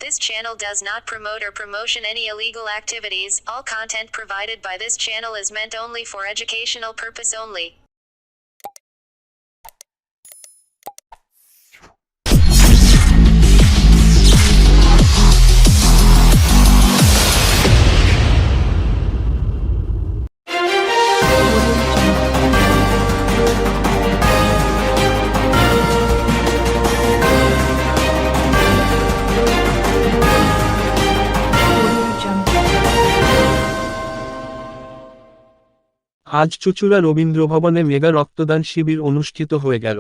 This channel does not promote or promotion any illegal activities. All content provided by this channel is meant only for educational purpose only. আজ চুঁচুড়া রবীন্দ্রভবনে mega রক্তদান শিবির অনুষ্ঠিত হয়ে গেল।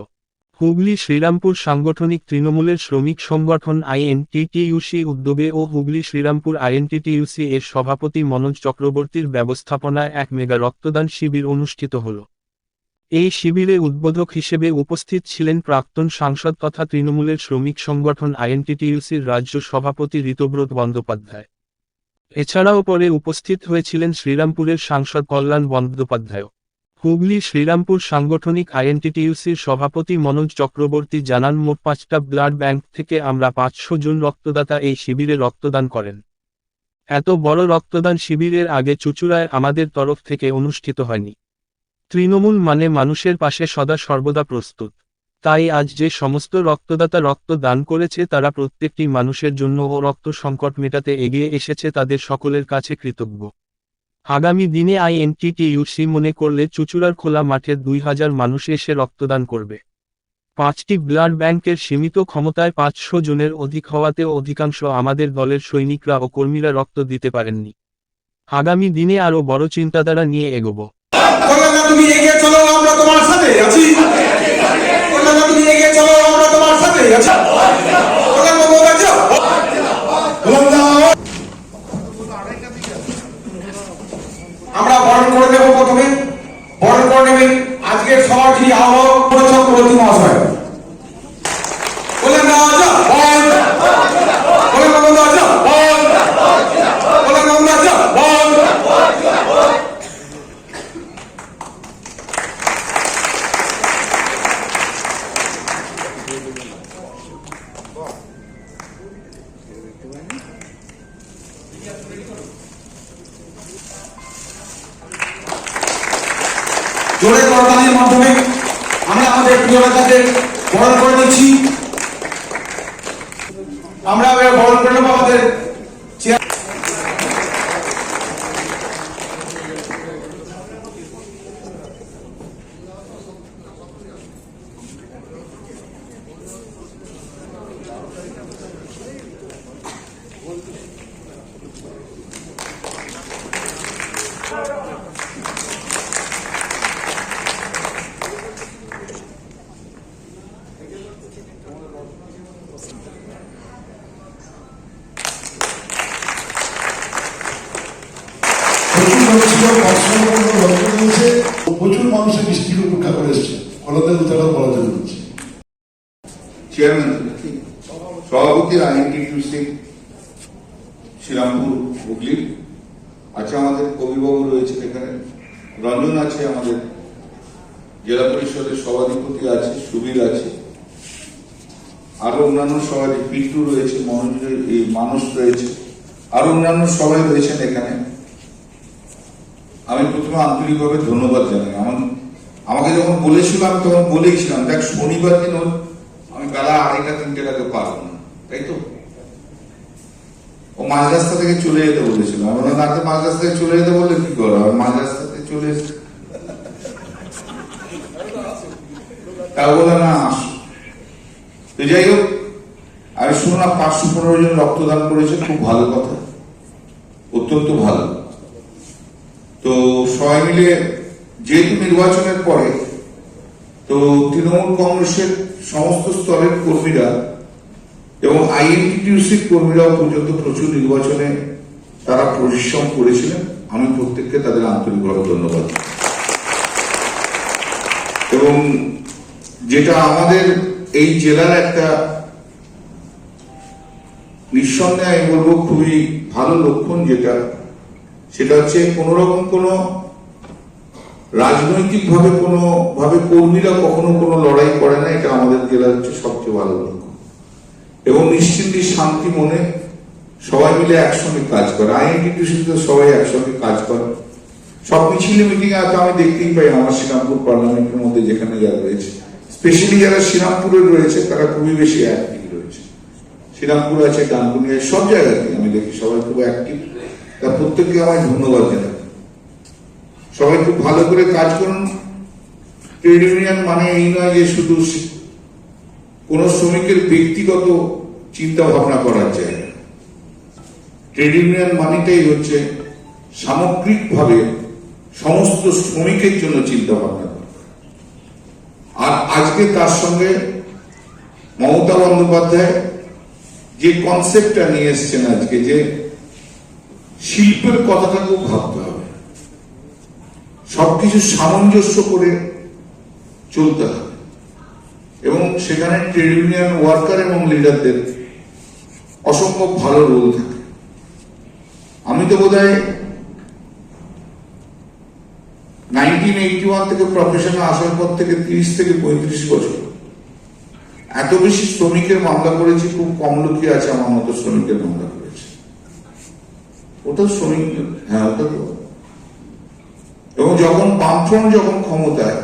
হুগলি শ্রীরামপুর সাংগঠনিক তৃণমূলের শ্রমিক সংগঠন আইএনটিটিইউসি উদ্যোগে ও হুগলি শ্রীরামপুর আইএনটিটিইউসি এর সভাপতি মনোজ চক্রবর্তীর ব্যবস্থাপনায় এক মেগা রক্তদান শিবির অনুষ্ঠিত হল। এই শিবিরে উদ্বোধক হিসেবে উপস্থিত ছিলেন প্রাক্তন সাংসদ তথা তৃণমূলের শ্রমিক সংগঠন আইএনটিটিইউসির রাজ্য সভাপতি ঋতব্রত বন্দ্যোপাধ্যায়। এছাড়াও পরে উপস্থিত হয়েছিলেন শ্রীরামপুরের সাংসদ কল্যাণ বন্দ্যোপাধ্যায়। হুগলি শ্রীরামপুর সাংগঠনিক আইএনটিটিইউসির সভাপতি মনোজ চক্রবর্তী জানান, মোট 5টা ব্লাড ব্যাংক থেকে আমরা 500 জন রক্তদাতা এই শিবিরে রক্তদান করেন। এত বড় রক্তদান শিবিরের আগে চুঁচুড়ায় আমাদের তরফ থেকে অনুষ্ঠিত হয়নি। তৃণমূল মানে মানুষের পাশে সদা সর্বদা প্রস্তুত। তাই আজ যে সমস্ত রক্তদাতা রক্ত দান করেছে তারা প্রত্যেকটি মানুষের জন্য ও রক্ত সংকট মেটাতে এগিয়ে এসেছে, তাদের সকলের কাছে কৃতজ্ঞ। আগামী দিনে আইএনটিটিইউসি মনে করলে চুঁচুড়ার খোলা মাঠে 2000 মানুষ এসে রক্তদান করবে। 5টি ব্লাড ব্যাংকের সীমিত ক্ষমতায় 500 জনের অধিক হওয়াতে অধিকাংশ আমাদের দলের সৈনিকরা ও কর্মীরা রক্ত দিতে পারেননি। আগামী দিনে আরও বড় চিন্তাধারা নিয়ে এগোবো। তুমি এগিয়ে চলো, আমরা তোমার সাথে আছি। তুমি এগিয়ে চলো, আমরা তোমার সাথে আছি। আমরা বরণ করে নেব, প্রথমে বরণ করে নেবেন আজকের সভার যিনি আহ্বায়ক চক্রবর্তী মহাশয়। বলেন না আচ্ছা বল, বলেন না বন্ধু আচ্ছা বল, বলেন না বন্ধু আচ্ছা বল। জোরে করতালির মাধ্যমে আমরা আমাদের প্রিয় নেতাদের বরণ করে নিচ্ছি। আমরা বরণ করে নেব আমাদের প্রচুর মানুষের মিষ্টিকে উপেক্ষা করে এসছে। চেয়ারম্যান সভাপতি আইএনটিটিইউসি শ্রীরামপুর হুগলির আছে, আমাদের কবিবাবু রয়েছেন এখানে, রঞ্জন আছে, আমাদের জেলা পরিষদের সভাধিপতি আছে, সুবীর আছে, আরো অন্যান্য সবাই, পিন্টু রয়েছে, মানুষ রয়েছে, আরো অন্যান্য সবাই রয়েছেন এখানে। আমি প্রথমে আন্তরিকভাবে ধন্যবাদ জানাই। আমাকে যখন বলেছিল আমি তখন বলেইছিলাম, দেখ শনিবার দিন আমি বেলা 2:30-3টা পারবো না, তাই তো। ও মাঝ রাস্তা থেকে চলে যেতে বলেছিল। আমি বললাম তাকে মাঝ রাস্তা থেকে চলে যেতে বললে কি করো, আমি মাঝ রাস্তা থেকে চলে এসে তা বলে না আসো। তো যাই হোক, আমি শুনলাম 515 জন রক্তদান করেছে, খুব ভালো কথা, অত্যন্ত ভালো। তো সবাই মিলে যেহেতু নির্বাচনের পরে তো তৃণমূল কংগ্রেসের সমস্ত স্তরের কর্মীরা এবং আইএনটিটিইউসির কর্মীরাও পর্যন্ত প্রচুর নির্বাচনে তারা পরিশ্রম করেছিলেন। আমি প্রত্যেককে তাদের আন্তরিকভাবে ধন্যবাদ। এবং যেটা আমাদের এই জেলার একটা নিঃসন্দেহে আমি বলবো খুবই ভালো লক্ষণ, সেটা হচ্ছে কোন রকম কোন রাজনৈতিক ভাবে কোনো ভাবে কর্মীরা কখনো কোনো লড়াই করে না, এটা আমাদের জেলার হচ্ছে সবচেয়ে ভালো লক্ষ্য। এবং নিশ্চিন্তে শান্তি মনে সবাই মিলে একসঙ্গে কাজ করে। আইএনটিটিউসিতে সবাই একসঙ্গে কাজ করে। সব মিছিল মিটিং এ আমি দেখতেই পাই আমার শ্রীরামপুর পার্লামেন্টের মধ্যে যেখানে যারা রয়েছে, স্পেশালি যারা শ্রীরামপুরে রয়েছে তারা খুবই বেশি অ্যাক্টিভ রয়েছে। শ্রীরামপুর আছে, ডানকুনি আছে, সব জায়গাতে আমি দেখি সবাই খুব অ্যাক্টিভ। তা প্রত্যেককে আমায় ধন্যবাদ জানাই। সবাই খুব ভালো করে কাজ করুন। ট্রেড ইউনিয়ন মানে এই নয় যে শুধু কোন শ্রমিকের ব্যক্তিগত চিন্তা ভাবনা করার জায়গা। ট্রেড ইউনিয়ন মানেটাই হচ্ছে সামগ্রিকভাবে সমস্ত শ্রমিকের জন্য চিন্তা ভাবনা করা। আর আজকে তার সঙ্গে মমতা বন্দ্যোপাধ্যায় যে কনসেপ্টটা নিয়ে এসছেন আজকে, যে শিল্পের কথাটা খুব ভাবতে হবে, সবকিছু সামঞ্জস্য করে চলতে হবে, এবং সেখানে ট্রেড ইউনিয়ন ওয়ার্কার এবং লিডারদের অসম্ভব ভালো রোল থাকে। আমি তো বোধহয় 1981 থেকে প্রফেশনে আসার পর থেকে 30 থেকে 35 বছর এত বেশি শ্রমিকের মামলা করেছি, খুব কম লোকই আছে আমার মতো শ্রমিকের মামলা করেছে। ওটা শ্রমিক, হ্যাঁ ওটা তো। এবং যখন বামফ্রন্ট যখন ক্ষমতায়,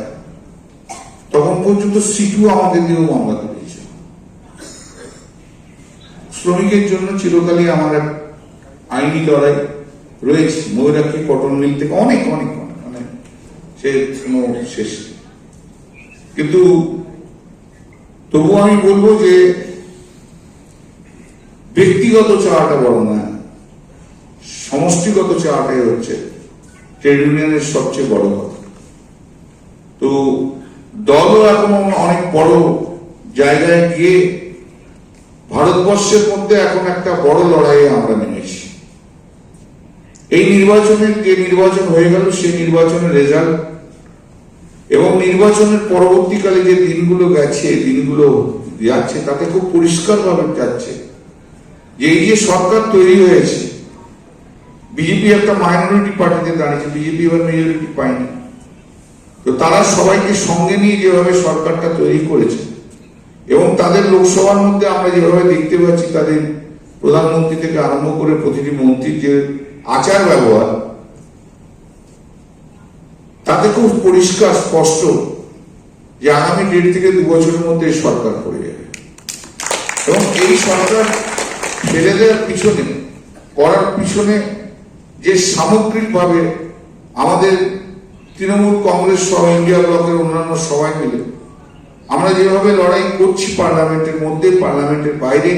তখন পর্যন্ত সিটু আমাদের দিয়েও মামলা করেছে। শ্রমিকের জন্য চিরকালই আমার এক আইনি লড়াই রয়েছে। ময়ূরাক্ষী কটন মিল থেকে অনেক অনেক মানে সে কোনো শেষ নেই। কিন্তু তবু আমি বলবো যে ব্যক্তিগত চাওয়াটা বড় না, সমষ্টিগত চাওয়াটাই হচ্ছে ট্রেড ইউনিয়নের সবচেয়ে বড় কথা। তো দলও এখন অনেক বড় জায়গায় গিয়ে ভারতবর্ষের মধ্যে এখন একটা বড় লড়াইয়ে আমরা নেমেছি। এই নির্বাচনের যে নির্বাচন হয়ে গেল, সেই নির্বাচনের রেজাল্ট এবং নির্বাচনের পরবর্তীকালে যে দিনগুলো গেছে, দিনগুলো যাচ্ছে, তাতে খুব পরিষ্কার ভাবে যাচ্ছে যে এই যে সরকার তৈরি হয়েছে, বিজেপি একটা মাইনরিটি পার্টিতে দাঁড়িয়েছে, বিজেপি এবার মেজরিটি পায়নি। তো তারা সবাইকে সঙ্গে নিয়ে যেভাবে সরকারটা তৈরি করেছে, এবং তাদের লোকসভার মধ্যে আমরা যেভাবে দেখতে পাচ্ছি তাদের প্রধানমন্ত্রী থেকে আরম্ভ করে প্রতিটি মন্ত্রীর যে আচার ব্যবহার, তাতে খুব পরিষ্কার স্পষ্ট যে আগামী 1.5 থেকে 2 বছরের মধ্যে এই সরকার পড়ে যাবে। এবং এই সরকার ফেলে দেওয়ার পিছনে, করার পিছনে যে সামগ্রিকভাবে আমাদের তৃণমূল কংগ্রেস সহ ইন্ডিয়া ব্লকের অন্যান্য সবাই মিলে আমরা যেভাবে লড়াই করছি পার্লামেন্টের মধ্যে, পার্লামেন্টের বাইরে,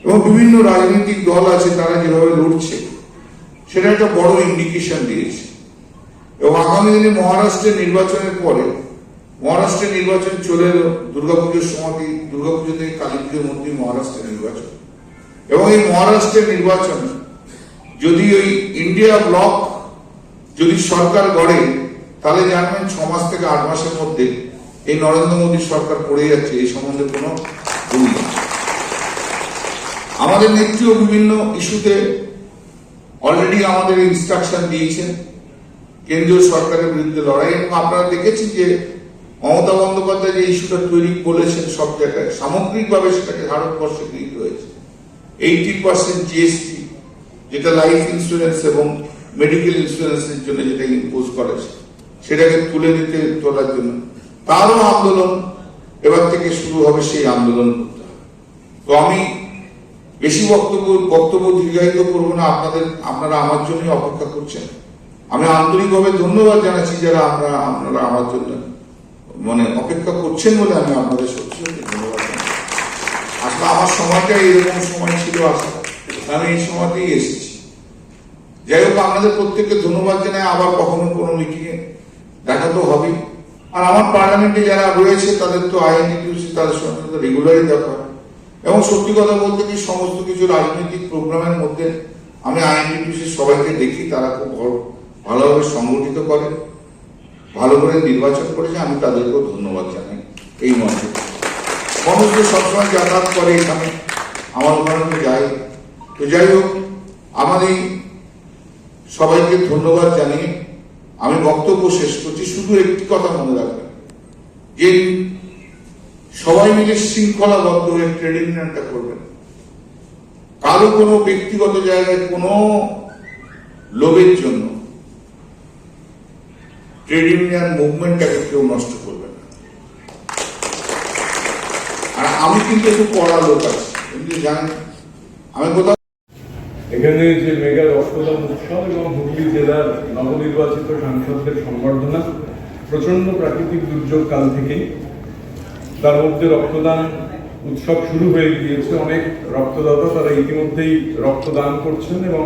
এবং বিভিন্ন রাজনৈতিক দল আছে তারা যেভাবে লড়ছে, সেটা একটা বড় ইন্ডিকেশন দিয়েছে। এবং আগামী দিনে মহারাষ্ট্রের নির্বাচনের পরে, মহারাষ্ট্রের নির্বাচন চলে এলো দুর্গাপুজোর সময়, দুর্গাপুজো থেকে কালী পুজোর মধ্যে মহারাষ্ট্রের নির্বাচন। এবং এই মহারাষ্ট্রের নির্বাচন যদি ওই ইন্ডিয়া ব্লক যদি সরকার গড়ে, তাহলে জানবেন 6 মাস থেকে 8 মাসের মধ্যে এই নরেন্দ্র মোদী সরকার পড়ে যাচ্ছে, এই সম্বন্ধে কোনো ভুল নেই। আমাদের নেত্রীও বিভিন্ন ইস্যুতে অলরেডি আমাদের ইনস্ট্রাকশন দিয়েছেন কেন্দ্রীয় সরকারের বিরুদ্ধে লড়াই। এবং আপনারা দেখেছেন যে মমতা বন্দ্যোপাধ্যায় যে ইস্যুটা তৈরি বলেছেন, সব জায়গায় সামগ্রিকভাবে সেটাকে ভারতবর্ষে গৃহীত হয়েছে। 80% জিএসটি, যেটা লাইফ ইন্স্যুরেন্স এবং মেডিকেল ইন্স্যুরেন্সের জন্য যেটা ইম্পোজ করেছে, সেটাকে তুলে দিতে তোলার জন্য তারও আন্দোলন এবার থেকে শুরু হবে। সেই আন্দোলন করতে হবে। তো আমি বেশি বক্তব্য দীর্ঘায়িত করবো না। আপনারা আমার জন্য অপেক্ষা করছেন। আমি আন্তরিকভাবে ধন্যবাদ জানাচ্ছি যারা আপনারা আমার জন্য মানে অপেক্ষা করছেন বলে আমি আপনাদের সত্যি সত্যি ধন্যবাদ জানাচ্ছি। আসলে আমার সময়টা এরকম সময় ছিল, আসলে আমি এই সময়তেই এসেছি। যাই হোক, আপনাদের প্রত্যেককে ধন্যবাদ জানাই। আবার কখনো কোনো মিটিংয়ে দেখা তো হবেই। আর আমার পার্লামেন্টে যারা রয়েছে তাদের তো আইএনটিটিউসি, তাদের সঙ্গে তো রেগুলারই দেখা হয়। এবং সত্যি কথা বলতে কি, সমস্ত কিছু রাজনৈতিক প্রোগ্রামের মধ্যে আমি আইএনটিটিউসির সবাইকে দেখি, তারা খুব ভালোভাবে সংগঠিত করে, ভালো করে নির্বাচন করেছে। আমি তাদেরকেও ধন্যবাদ জানাই। এই মঞ্চে মানুষ তো সবসময় যাতায়াত করে এখানে, আমার উদাহরণে যাই। তো যাই হোক, আমাদের সবাইকে ধন্যবাদ জানিয়ে আমি বক্তব্য শেষ করছি। শুধু একটি কথা মনে রাখবেন যে সবাই মিলে শৃঙ্খলাবদ্ধ হয়ে ট্রেড ইউনিয়নটা করবেন। কাল কারো কোনো ব্যক্তিগত জায়গায় কোনো লোভের জন্য ট্রেড ইউনিয়ন মুভমেন্টটাকে কেউ নষ্ট করবে না। আর আমি কিন্তু একটু পড়া লোক আছি, এমনি জানেন আমি কোথাও এখানে যে মেগা রক্তদান উৎসব এবং হুগলি জেলার নবনির্বাচিত সাংসদদের সংবর্ধনা প্রচন্ড প্রাকৃতিক দুর্যোগ কাল থেকেই, তার মধ্যে রক্তদান উৎসব শুরু হয়ে গিয়েছে। অনেক রক্তদাতা তারা ইতিমধ্যেই রক্তদান করছেন এবং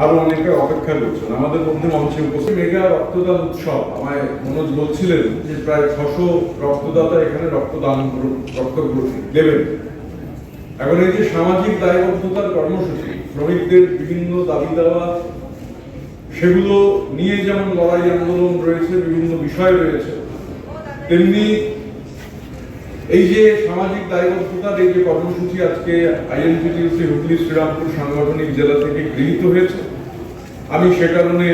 আরো অনেকে অপেক্ষা করছেন। আমাদের মধ্যে মঞ্চে উপস্থিত মেগা রক্তদান উৎসব, আমায় মনোজ বলছিলেন যে প্রায় 600 রক্তদাতা এখানে রক্তদান রক্ত দেবেন। এখন এই যে সামাজিক দায়বদ্ধতার কর্মসূচি, শ্রমিকদের বিভিন্ন দাবি দাওয়া, সেগুলো নিয়ে যেমন লড়াই আন্দোলন রয়েছে, বিভিন্ন বিষয় রয়েছে, তেমনি এই যে সামাজিক দায়বদ্ধতার এই যে কর্মসূচি আজকে আইএনটিটিউসি হুগলি শ্রীরামপুর সাংগঠনিক জেলা থেকে গৃহীত হয়েছে, আমি সে কারণে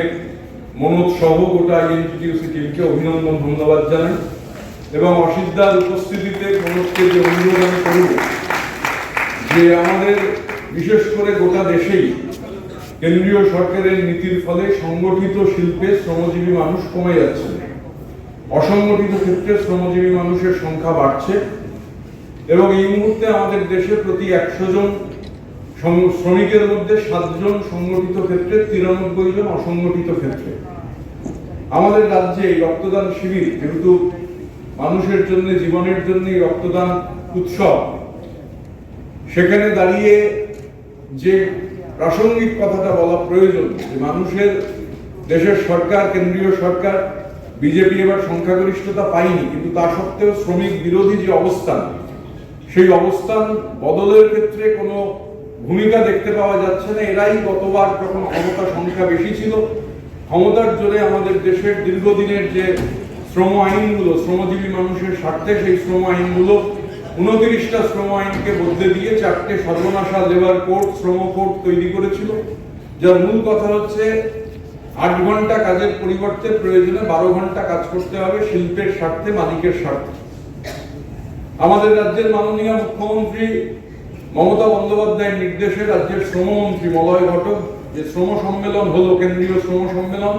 মনোজ সহ গোটা আইএনটিটিউসি টিমকে অভিনন্দন ধন্যবাদ জানাই এবং অসিদ্ধার উপস্থিতিতে মনোজকে যে অনুরোধ আমি করব যে আমাদের বিশেষ করে গোটা দেশেই কেন্দ্রীয় সরকারের নীতির ফলে সংগঠিত শিল্পে শ্রমজীবী মানুষ কমে যাচ্ছে, অসংগঠিত ক্ষেত্রে শ্রমজীবী মানুষের সংখ্যা বাড়ছে এবং এই মুহূর্তে আমাদের দেশে প্রতি 100 জন শ্রমিকের মধ্যে 7 জন সংগঠিত ক্ষেত্রে, 93 জন অসংগঠিত ক্ষেত্রে। আমাদের রাজ্যে এই রক্তদান শিবির যেহেতু মানুষের জন্য, জীবনের জন্য রক্তদান উৎসব, সেখানে দাঁড়িয়ে যে প্রাসঙ্গিক কথাটা বলা প্রয়োজন যে মানুষের, দেশের সরকার, কেন্দ্রীয় সরকার, বিজেপি এবার সংখ্যাগরিষ্ঠতা পায়নি, কিন্তু তা সত্ত্বেও শ্রমিক বিরোধী যে অবস্থান, সেই অবস্থান বদলের ক্ষেত্রে কোনো ভূমিকা দেখতে পাওয়া যাচ্ছে না। এরাই গতবার যখন ক্ষমতা সংখ্যা বেশি ছিল, ক্ষমতার জোরে আমাদের দেশের দীর্ঘদিনের যে শ্রম আইনগুলো শ্রমজীবী মানুষের স্বার্থে, সেই শ্রম আইনগুলো 29টা শ্রম আইনকে বদলে দিয়ে 4টে সর্বনাশা লেবার কোড, শ্রম কোড তৈরি করেছিল, যার মূল কথা হচ্ছে 8 ঘন্টা কাজের পরিবর্তে প্রয়োজনে 12 ঘন্টা কাজ করতে হবে শিল্পের স্বার্থে, মালিকের স্বার্থে। আমাদের রাজ্যের মাননীয় মুখ্যমন্ত্রী মমতা বন্দ্যোপাধ্যায়ের নির্দেশে রাজ্যের শ্রমমন্ত্রী মলয় ঘটক যে শ্রম সম্মেলন হলো, কেন্দ্রীয় শ্রম সম্মেলন,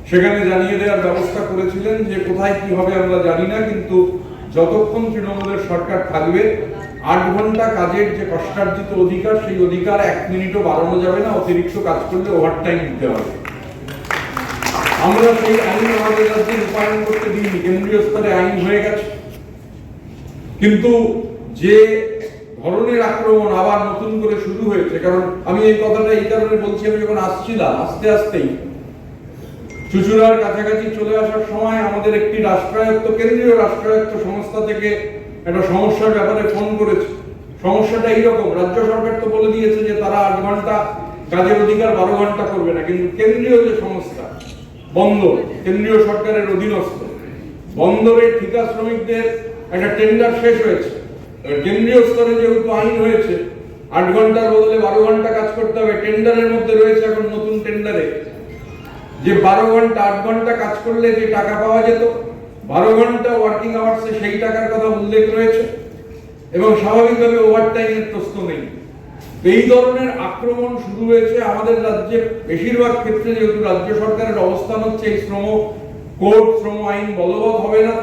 সেখানে জানিয়ে দেওয়ার ব্যবস্থা করেছিলেন যে কোথায় কি হবে আমরা জানি না, কিন্তু যতক্ষণ তৃণমূলের সরকার থাকবে 8 ঘন্টা কাজের যে কষ্টার্জিত অধিকার, সেই অধিকার 1 মিনিটও বাড়ানো যাবে না, অতিরিক্ত কাজ করলে ওভারটাইম দিতে হবে। আমরা সেই আইন আমাদের রাজ্যে রূপায়ণ করতে দিইনি, কেন্দ্রীয় স্তরে আইন হয়ে গেছে, কিন্তু যে ধরনের আক্রমণ আবার নতুন করে শুরু হয়েছে, কারণ আমি এই কথাটা এই কারণে বলছি, আমি যখন আসছিলাম আস্তে আস্তেই চুচুড়ার কাছাকাছি চলে আসার সময় আমাদের একটি রাষ্ট্রায়ত্ত, কেন্দ্রীয় রাষ্ট্রায়ত্ত সংস্থা থেকে একটা সমস্যার ব্যাপারে ফোন করেছে। সমস্যাটা এইরকম, রাজ্য সরকার তো বলে দিয়েছে যে তারা 8 ঘন্টা কাজের অধিকার 12 ঘন্টা করবে না, কিন্তু কেন্দ্রীয় যে সংস্থা বন্দর, কেন্দ্রীয় সরকারের অধীনস্থ বন্দরের ঠিকা শ্রমিকদের একটা টেন্ডার শেষ হয়েছে। কেন্দ্রীয় স্তরে যেহেতু আইন হয়েছে 8 ঘন্টার বদলে 12 ঘন্টা কাজ করতে হবে, টেন্ডারের মধ্যে রয়েছে এখন নতুন টেন্ডারে যে 12 ঘন্টা 8 ঘন্টা কাজ করলে যে টাকা পাওয়া যেত, 12 ঘন্টা ওয়ার্কিং আওয়ার্সে সেই টাকার কথা উল্লেখ রয়েছে এবং স্বাভাবিকভাবে ওভারটাইমের প্রশ্ন নেই। এই ধরনের আক্রমণ শুরু হয়েছে আমাদের রাজ্যে বেশিরভাগ ক্ষেত্রে, যেহেতু রাজ্য সরকারের অবস্থান হচ্ছে এই শ্রম কোড, শ্রম আইন বলবৎ হবে না,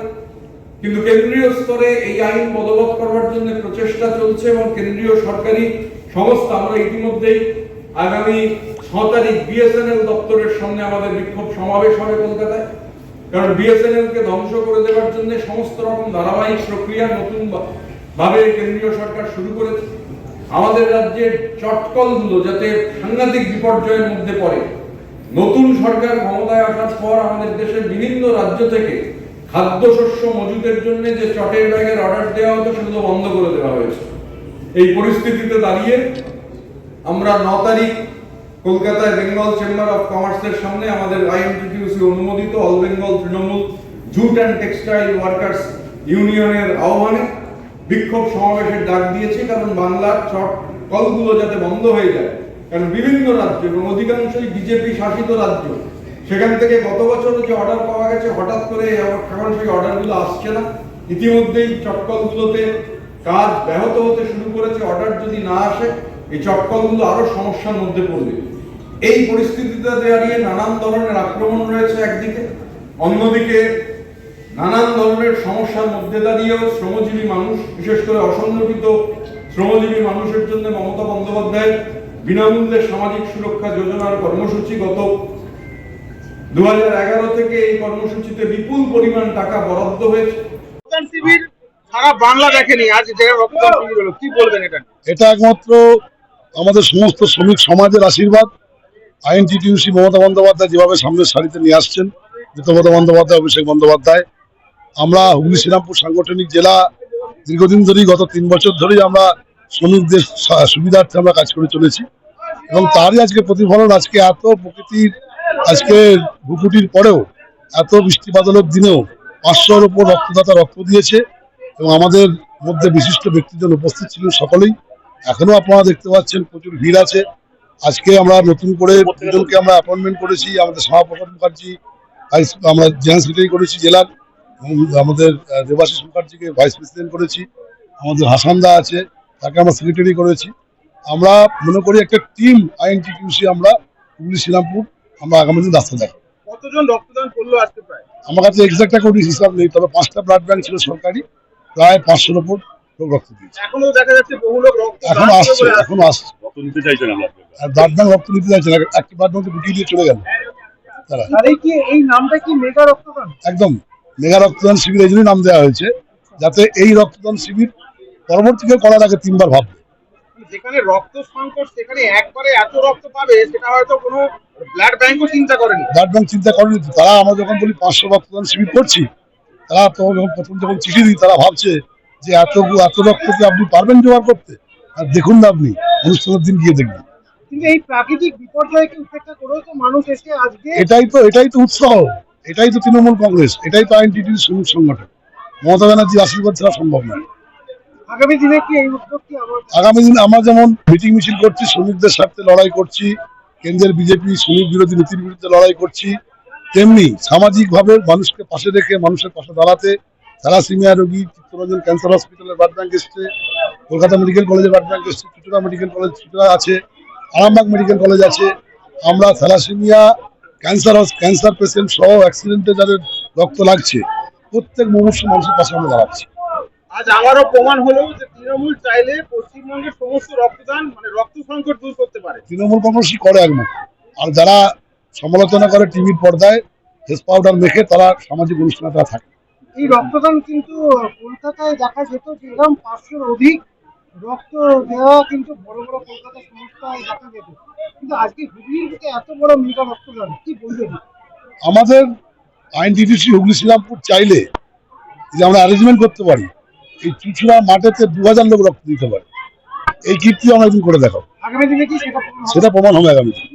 কিন্তু কেন্দ্রীয় স্তরে এই আইন বলবৎ করার জন্য প্রচেষ্টা চলছে এবং কেন্দ্রীয় সরকারি সংস্থা, আমরা ইতিমধ্যেই আগামী 6 তারিখ বিএসএনএল দপ্তরের সামনে আমাদের বিক্ষোভ সমাবেশ হবে কলকাতায়, কারণ বিএসএনএল কে ধ্বংস করে দেওয়ার জন্য সমস্ত রকম ধারাবাহিক প্রক্রিয়া নতুন ভাবে কেন্দ্রীয় সরকার শুরু করেছে। আমাদের রাজ্যের চটকলগুলো যাতে সাংঘাতিক বিপর্যয়ের মধ্যে পড়ে, নতুন সরকার ক্ষমতায় আসার পর আমাদের দেশের বিভিন্ন রাজ্য থেকে খাদ্যশস্য মজুদের জন্য যে চটের ব্যাগের অর্ডার দেওয়া হতো, সেগুলো বন্ধ করে দেওয়া হয়েছে। এই পরিস্থিতিতে দাঁড়িয়ে আমরা 9 তারিখ কলকাতায় বেঙ্গল চেম্বার অফ কমার্সের সামনে আমাদের আইএনটিটিউসি অনুমোদিত all Bengal Trinamool jute and textile workers ইউনিয়নের আহ্বানে বিক্ষোভ সমাবেশের ডাক দিয়েছি, কারণ বাংলার চট কলগুলো যাতে বন্ধ হয়ে যায়। কারণ বিভিন্ন রাজ্য এবং অধিকাংশই বিজেপি শাসিত রাজ্য, সেখান থেকে গত বছর যে অর্ডার পাওয়া গেছে হঠাৎ করে এখন সেই অর্ডারগুলো আসছে না। ইতিমধ্যেই চটকলগুলোতে কাজ ব্যাহত হতে শুরু করেছে। অর্ডার যদি না আসে এই চটকলগুলো আরো সমস্যার মধ্যে পড়বে। এই পরিস্থিতিতে দাঁড়িয়ে নানান ধরনের আক্রমণ রয়েছে একদিকে, অন্যদিকে নানান ধরনের সমস্যার মধ্যে দাঁড়িয়েও শ্রমজীবী মানুষ, বিশেষ করে অসংগঠিত শ্রমজীবী মানুষের জন্য মমতা বন্দ্যোপাধ্যায় বিনামূল্যে সামাজিক সুরক্ষা যোজনার কর্মসূচি গত 2011 থেকে এই কর্মসূচিতে বিপুল পরিমাণ টাকা বরাদ্দ হয়েছে। রক্তদান শিবির সারা বাংলা দেখেনি, আজ যে রক্তদান শিবির হলো, কি বলবেন এটা? এটা একমাত্র আমাদের সমস্ত শ্রমিক সমাজের আশীর্বাদ। আইএনটিটিইউসি মমতা বন্দ্যোপাধ্যায় যেভাবে সামনের সারিতে নিয়ে আসছেন, মমতা বন্দ্যোপাধ্যায়, অভিষেক বন্দ্যোপাধ্যায়, আমরা হুগলি শ্রীরামপুর সাংগঠনিক জেলা দীর্ঘদিন ধরেই, গত 3 বছর ধরেই আমরা শ্রমিকদের সুবিধার্থে আমরা কাজ করে চলেছি এবং তারই আজকে প্রতিফলন। আজকে এত প্রকৃতির, আজকে ভুকুটির পরেও, এত বৃষ্টি বাদলের দিনেও 500-র উপর রক্তদাতা রক্ত দিয়েছে এবং আমাদের মধ্যে বিশিষ্ট ব্যক্তিজন উপস্থিত ছিলেন সকলেই। এখনো আপনারা দেখতে পাচ্ছেন প্রচুর ভিড় আছে। আজকে আমরা নতুন করে দুজনকে আমরা অ্যাপয়েন্টমেন্ট করেছি, আমাদের শ্যামাপ্রসাদ মুখার্জি আমরা জেনারেল সেক্রেটারি করেছি জেলার, আমাদের দেবাশিস মুখার্জিকে ভাইস প্রেসিডেন্ট করেছি, আমাদের হাসানদা আছে তাকে আমরা সেক্রেটারি করেছি। আমরা মনে করি একটা টিম আইএনটিটিইউসি আমরা হুগলি শ্রীরামপুর আমরা আগামী দিন রাস্তা দেখাবো। কতজন রক্তদান করলো আজকে? প্রায় আমার কাছে এক্সাক্ট একটা হিসাব নেই, তবে 5টা ব্লাড ব্যাংক ছিল সরকারি, প্রায় 500-র উপর লোক রক্ত দিয়েছে। এখনো দেখা যাচ্ছে বহু লোক রক্ত এখনো আসছে রক্ত নিতে চাইছে না, আর ব্লাড ব্যাংক রক্ত নিতে চাইছে না, একটি ব্লাড ব্যাংকে গুটিয়ে দিয়ে চলে গেল তারা। এই নামটা কি মেগা রক্তদান? একদম মেগা রক্তদান শিবির এই জন্যই নাম দেওয়া হয়েছে, যাতে এই রক্তদান শিবির পরবর্তীকালে করার আগে 3বার ভাববে। যেখানে রক্ত সংকট, সেখানে একবারে এত রক্ত পাবে, সেটা হয়তো কোনো ব্লাড ব্যাংকও চিন্তা করেনি। ব্লাড ব্যাংক চিন্তা করেনি তো। তারা, আমরা যখন বলি 500 রক্তদান শিবির করছি, তারা তো প্রথম যখন চিঠি দিই তারা ভাবছে যে এত রক্ত কি আপনি পারবেন জোগাড় করতে? আর দেখুন না, আপনি অনুষ্ঠানের দিন গিয়ে দেখবেন। কিন্তু এই প্রাকৃতিক বিপর্যয়কে উপেক্ষা করেও তো মানুষ এসে আজকে, এটাই তো উৎসাহ, এটাই তো তৃণমূল কংগ্রেস, এটাই তো আইএনটিটিইউসি শ্রমিক সংগঠন। মমতা ব্যানার্জির আশীর্বাদ ছাড়া সম্ভব নয়। আগামী দিনে কি এই উদ্যোগ কি আগামী দিনে আমরা যেমন মিটিং মিছিল করছি, শ্রমিকদের স্বার্থে লড়াই করছি, কেন্দ্রের বিজেপি শ্রমিক বিরোধী নীতির বিরুদ্ধে লড়াই করছি, তেমনি সামাজিকভাবে মানুষকে পাশে রেখে মানুষের পাশে দাঁড়াতে থ্যালাসেমিয়া রোগী, চিত্তরঞ্জন ক্যান্সার হসপিটালের ব্লাড ব্যাংক এসছে, কলকাতা মেডিকেল কলেজের ব্লাড ব্যাংক এসছে, চুচুড়া মেডিকেল কলেজ চুচুড়া আছে, আরামবাগ মেডিকেল কলেজ আছে। আমরা থ্যালাসেমিয়া, ক্যান্সার পেশেন্ট সহ অ্যাক্সিডেন্টে যাদের রক্ত লাগছে, প্রত্যেক মুমূর্ষ মানুষের পাশে আমরা দাঁড়াচ্ছি। আজ আবারও প্রমাণ হলো যে তৃণমূল চাইলে পশ্চিমবঙ্গের সমস্ত রক্তদান, মানে রক্ত সংকট দূর করতে পারে। তৃণমূল কংগ্রেসই করে একমাত্র, আর যারা সমালোচনা করে টিভির পর্দায় ফেস পাউডার মেখে, তারা সামাজিক অনুষ্ঠানে তারা থাকে। এই রক্তদান কিন্তু কলকাতায় দেখা যেত যে এরকম 500-র অধিক রক্ত দেওয়া কিন্তু বড় বড় কলকাতা সংস্থায় দেখা যেত, কিন্তু আজকে হুগলির বুকে এত বড় মেগা রক্তদান, কি বলবেন? আমাদের আইএনটিটিইউসি হুগলি শ্রীরামপুর চাইলে যে আমরা অ্যারেঞ্জমেন্ট করতে পারি, এই চুচুড়া মাঠেতে 2000 লোক রক্ত দিতে পারে, এই কীর্তি আমরা একদিন করে দেখাবো। আগামী দিনে কি সেটা সেটা প্রমাণ হবে আগামী দিন।